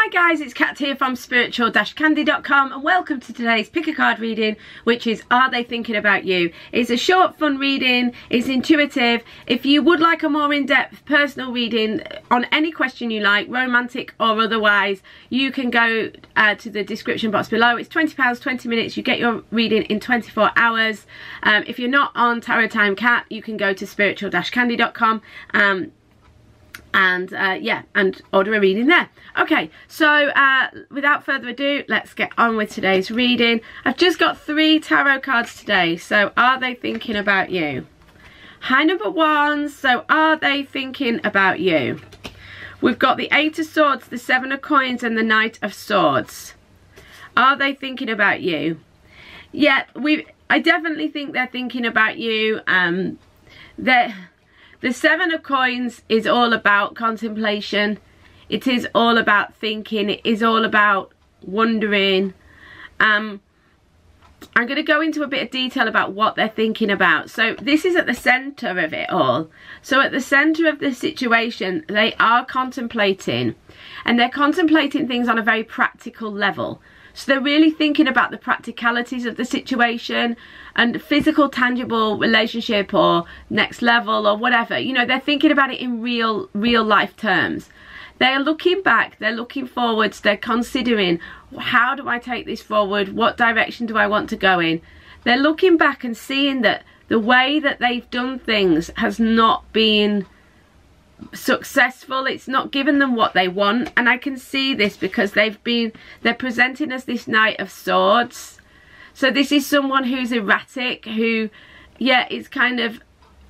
Hi guys, it's Kat here from spiritual-candy.com and welcome to today's pick a card reading, which is Are They Thinking About You? It's a short, fun reading, it's intuitive. If you would like a more in-depth personal reading on any question you like, romantic or otherwise, you can go to the description box below. It's £20, 20 minutes, you get your reading in 24 hours. If you're not on Tarot Time Cat, you can go to spiritual-candy.com and order a reading there. Okay, so without further ado, let's get on with today's reading. I've just got 3 tarot cards today. So are they thinking about you? High number 1, so are they thinking about you? We've got the 8 of Swords, the 7 of Coins and the Knight of Swords. Are they thinking about you? Yeah, I definitely think they're thinking about you. The 7 of Coins is all about contemplation. It is all about thinking. It is all about wondering. I'm going to go into a bit of detail about what they're thinking about. So this is at the centre of it all. So at the centre of the situation, they are contemplating. And they're contemplating things on a very practical level. So they're really thinking about the practicalities of the situation and physical, tangible relationship or next level or whatever. You know, they're thinking about it in real life terms. They're looking back, they're looking forwards, they're considering, how do I take this forward? What direction do I want to go in? They're looking back and seeing that the way that they've done things has not been successful. It's not given them what they want, and I can see this because they're presenting as this Knight of Swords. So this is someone who's erratic, who is kind of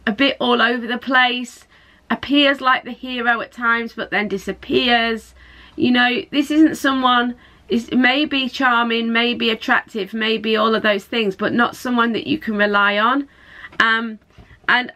a bit all over the place, appears like the hero at times but then disappears. You know, this isn't someone, is maybe charming, maybe attractive, maybe all of those things, but not someone that you can rely on. And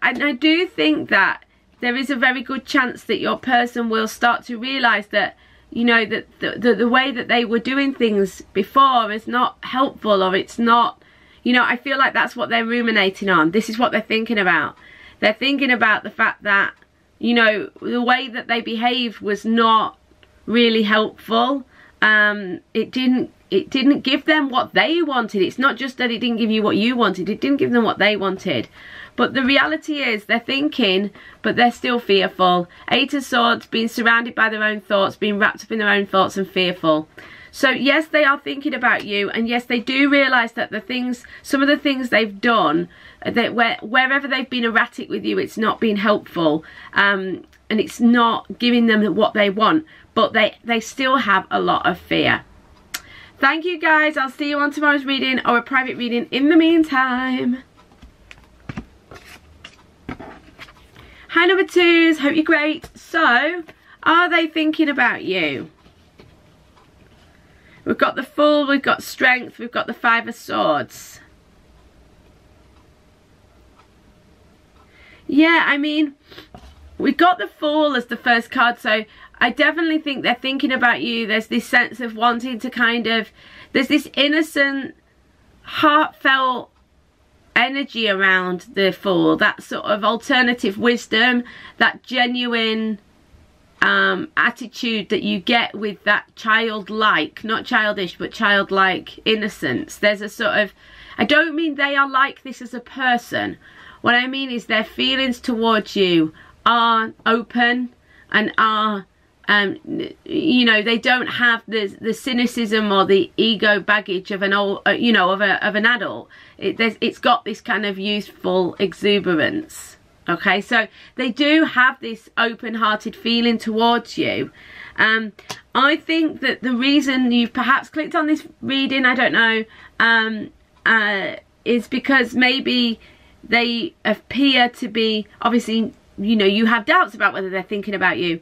I do think that there is a very good chance that your person will start to realise that, you know, that the way that they were doing things before is not helpful, or it's not, you know, I feel like that's what they're ruminating on. This is what they're thinking about. They're thinking about the fact that, you know, the way that they behaved was not really helpful. It didn't give them what they wanted. It's not just that it didn't give you what you wanted, it didn't give them what they wanted. But the reality is they're thinking, but they're still fearful. 8 of Swords, being surrounded by their own thoughts, being wrapped up in their own thoughts and fearful. So yes, they are thinking about you, and yes, they do realise that some of the things they've done, that wherever they've been erratic with you, it's not been helpful, and it's not giving them what they want, but they still have a lot of fear. Thank you guys, I'll see you on tomorrow's reading or a private reading in the meantime. Hi number 2s, hope you're great. So, are they thinking about you? We've got the Fool, we've got Strength, we've got the 5 of Swords. Yeah, I mean, we got the Fool as the first card, so I definitely think they're thinking about you. There's this sense of wanting to kind of, there's this innocent, heartfelt energy around the Fool, that sort of alternative wisdom, that genuine attitude that you get with that childlike, not childish, but childlike innocence. There's a sort of, I don't mean they are like this as a person. What I mean is their feelings towards you are open and are, you know, they don't have the cynicism or the ego baggage of an old, you know, of an adult. It's got this kind of youthful exuberance. Okay, so they do have this open-hearted feeling towards you. I think that the reason you've perhaps clicked on this reading, I don't know, is because maybe they appear to be, obviously, you know, you have doubts about whether they're thinking about you.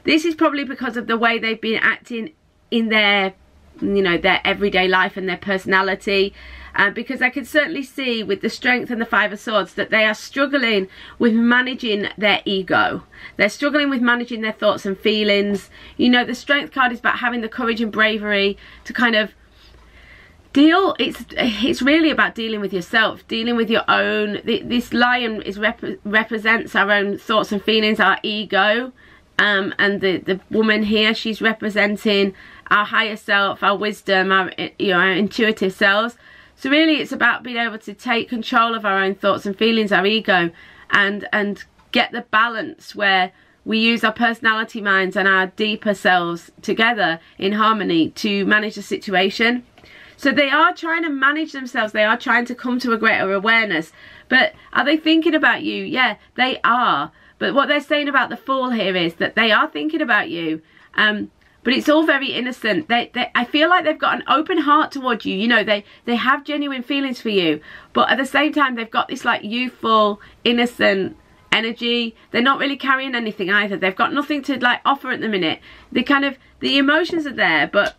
This is probably because of the way they've been acting in their, you know, their everyday life and their personality. Because I can certainly see with the Strength and the 5 of Swords that they are struggling with managing their ego. They're struggling with managing their thoughts and feelings. You know, the Strength card is about having the courage and bravery to kind of deal. It's really about dealing with yourself, dealing with your own. This lion represents our own thoughts and feelings, our ego. and the woman here, she's representing our higher self, our wisdom, our, you know, our intuitive selves. So really it's about being able to take control of our own thoughts and feelings, our ego, and get the balance where we use our personality minds and our deeper selves together in harmony to manage the situation. So they are trying to manage themselves. They are trying to come to a greater awareness. But are they thinking about you? Yeah, they are. But what they're saying about the Fool here is that they are thinking about you. But it's all very innocent. I feel like they've got an open heart towards you. You know, they have genuine feelings for you. But at the same time, they've got this like youthful, innocent energy. They're not really carrying anything either. They've got nothing to like offer at the minute. The emotions are there, but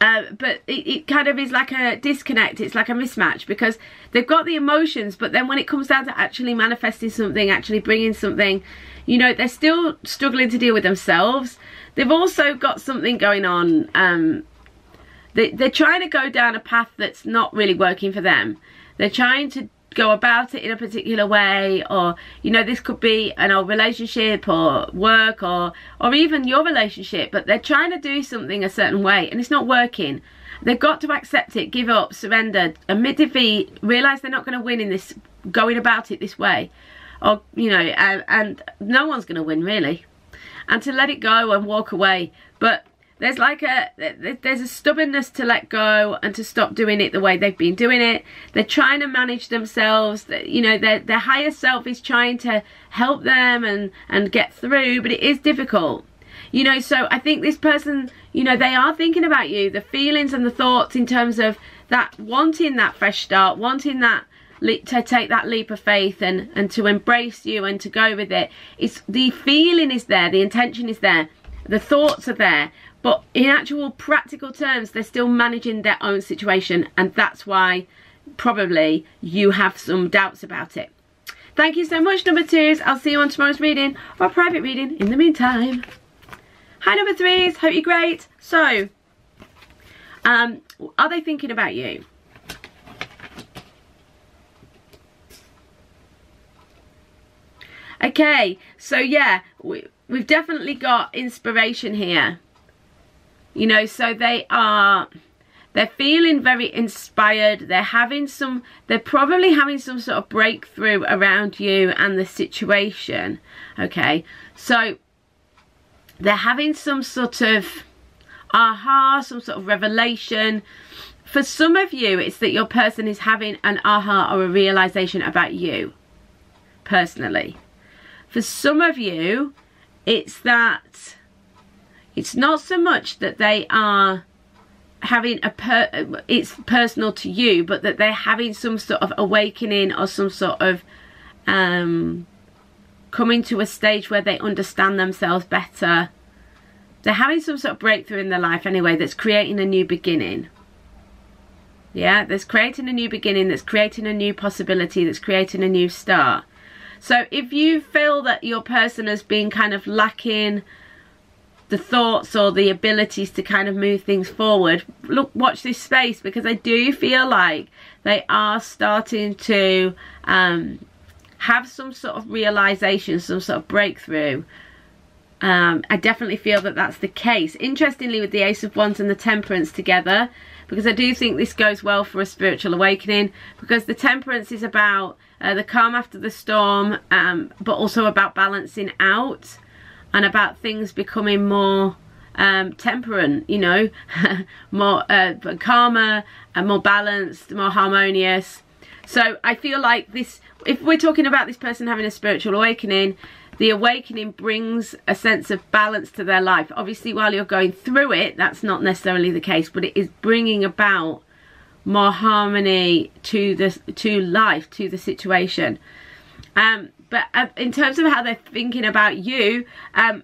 it kind of is like a disconnect. It's like a mismatch, because they've got the emotions, but then when it comes down to actually manifesting something, actually bringing something, you know, they're still struggling to deal with themselves. They've also got something going on. They're trying to go down a path that's not really working for them. They're trying to go about it in a particular way, or, you know, this could be an old relationship or work or even your relationship, but they're trying to do something a certain way and it's not working. They've got to accept it, give up, surrender, admit defeat, realize they're not going to win in this, going about it this way, or, you know, and no one's going to win really, and to let it go and walk away. But there's like there's a stubbornness to let go and to stop doing it the way they've been doing it. They're trying to manage themselves. You know, their higher self is trying to help them and get through, but it is difficult. You know, so I think this person, you know, they are thinking about you, the feelings and the thoughts in terms of that, wanting that fresh start, wanting that to take that leap of faith and to embrace you and to go with it. It's the feeling is there, the intention is there, the thoughts are there. But in actual practical terms, they're still managing their own situation. And that's why probably you have some doubts about it. Thank you so much, number 2s. I'll see you on tomorrow's reading or private reading in the meantime. Hi, number 3s. Hope you're great. So, are they thinking about you? Okay, so yeah, we've definitely got inspiration here. You know, so they're feeling very inspired. They're probably having some sort of breakthrough around you and the situation. Okay, so they're having some sort of aha, some sort of revelation. For some of you, it's that your person is having an aha or a realization about you personally. For some of you, it's that it's not so much that they are having it's personal to you, but that they're having some sort of awakening or some sort of coming to a stage where they understand themselves better. They're having some sort of breakthrough in their life anyway, that's creating a new beginning. Yeah, that's creating a new beginning, that's creating a new possibility, that's creating a new start. So if you feel that your person has been kind of lacking the thoughts or the abilities to kind of move things forward, look, watch this space, because I do feel like they are starting to have some sort of realization, some sort of breakthrough. I definitely feel that that's the case. Interestingly, with the Ace of Wands and the Temperance together, because I do think this goes well for a spiritual awakening, because the Temperance is about the calm after the storm, but also about balancing out and about things becoming more temperate, you know, more calmer and more balanced, more harmonious. So I feel like this, if we're talking about this person having a spiritual awakening, the awakening brings a sense of balance to their life. Obviously, while you're going through it, that's not necessarily the case, but it is bringing about more harmony to life, to the situation. But in terms of how they're thinking about you,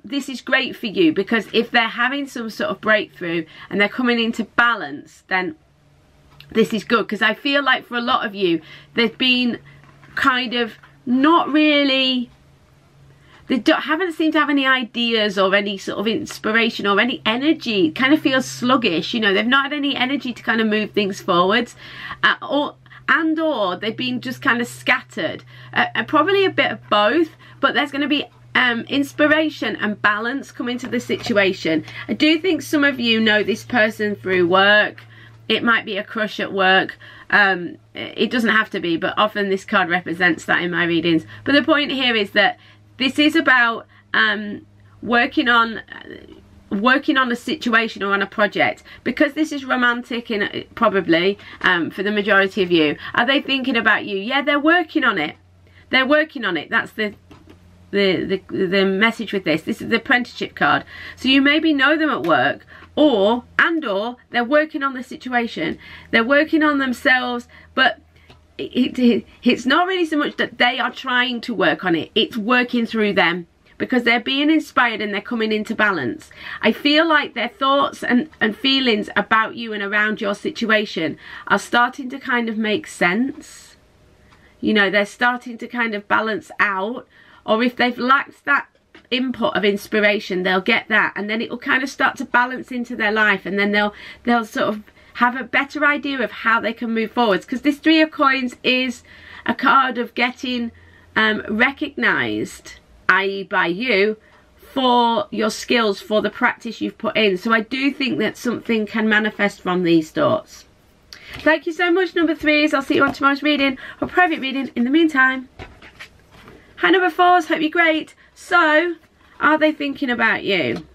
this is great for you, because if they're having some sort of breakthrough and they're coming into balance, then this is good. Because I feel like for a lot of you, they've been kind of not really, they haven't seemed to have any ideas or any sort of inspiration or any energy. It kind of feels sluggish, you know, they've not had any energy to kind of move things forwards, or they've been just kind of scattered, probably a bit of both. But there's going to be inspiration and balance come into the situation. I do think some of you know this person through work. It might be a crush at work. It doesn't have to be, but often this card represents that in my readings. But the point here is that this is about working on a situation or on a project. Because this is romantic, in probably for the majority of you. Are they thinking about you? Yeah, they're working on it. They're working on it. That's the message with this. This is the apprenticeship card. So you maybe know them at work, or they're working on the situation. They're working on themselves, but it's not really so much that they are trying to work on it. It's working through them, because they're being inspired and they're coming into balance. I feel like their thoughts and feelings about you and around your situation are starting to kind of make sense. You know, they're starting to kind of balance out. Or if they've lacked that input of inspiration, they'll get that, and then it will kind of start to balance into their life, and then they'll sort of have a better idea of how they can move forwards. Because this Three of Coins is a card of getting recognised, i.e. by you, for your skills, for the practice you've put in. So I do think that something can manifest from these thoughts. Thank you so much, number 3s. I'll see you on tomorrow's reading, or private reading in the meantime. Hi, number 4s. Hope you're great. So, are they thinking about you?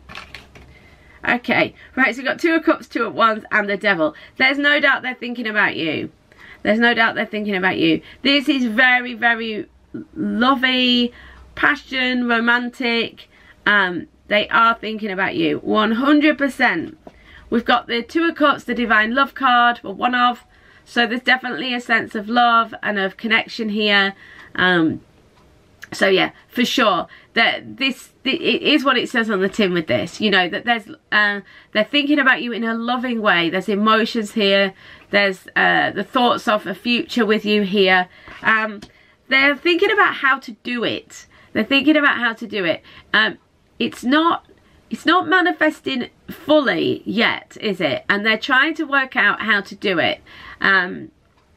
Okay, right, so we've got 2 of Cups, 2 of Wands, and the Devil. There's no doubt they're thinking about you. There's no doubt they're thinking about you. This is very, very lovey, passion, romantic. They are thinking about you, 100%. We've got the 2 of Cups, the Divine Love card, or one of. So there's definitely a sense of love and of connection here. So yeah, for sure, that it is what it says on the tin with this. You know, that they're thinking about you in a loving way. There's emotions here. There's the thoughts of a future with you here. They're thinking about how to do it. They're thinking about how to do it. It's not manifesting fully yet, is it? And they're trying to work out how to do it.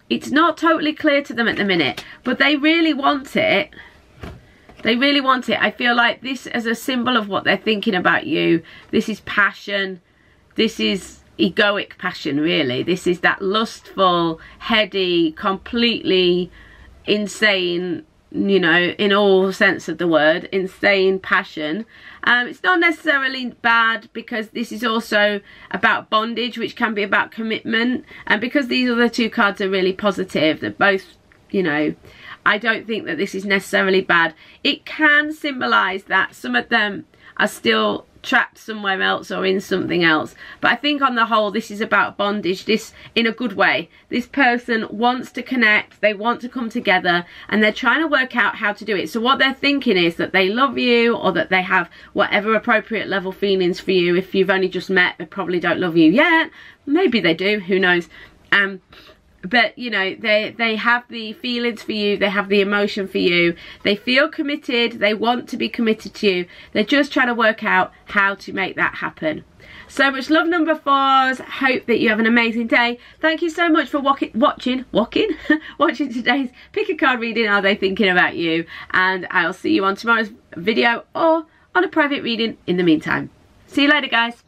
It's not totally clear to them at the minute, but they really want it. They really want it. I feel like this is a symbol of what they're thinking about you. This is passion. This is egoic passion, really. This is that lustful, heady, completely insane, you know, in all sense of the word, insane passion. It's not necessarily bad, because this is also about bondage, which can be about commitment. And because these other 2 cards are really positive, they're both, you know, I don't think that this is necessarily bad. It can symbolise that some of them are still trapped somewhere else or in something else. But I think on the whole, this is about bondage, this in a good way. This person wants to connect, they want to come together, and they're trying to work out how to do it. So what they're thinking is that they love you, or that they have whatever appropriate level feelings for you. If you've only just met, they probably don't love you yet. Maybe they do, who knows. But, you know, they have the feelings for you. They have the emotion for you. They feel committed. They want to be committed to you. They're just trying to work out how to make that happen. So much love, number 4s. Hope that you have an amazing day. Thank you so much for watching today's Pick a Card reading. Are they thinking about you? And I'll see you on tomorrow's video, or on a private reading in the meantime. See you later, guys.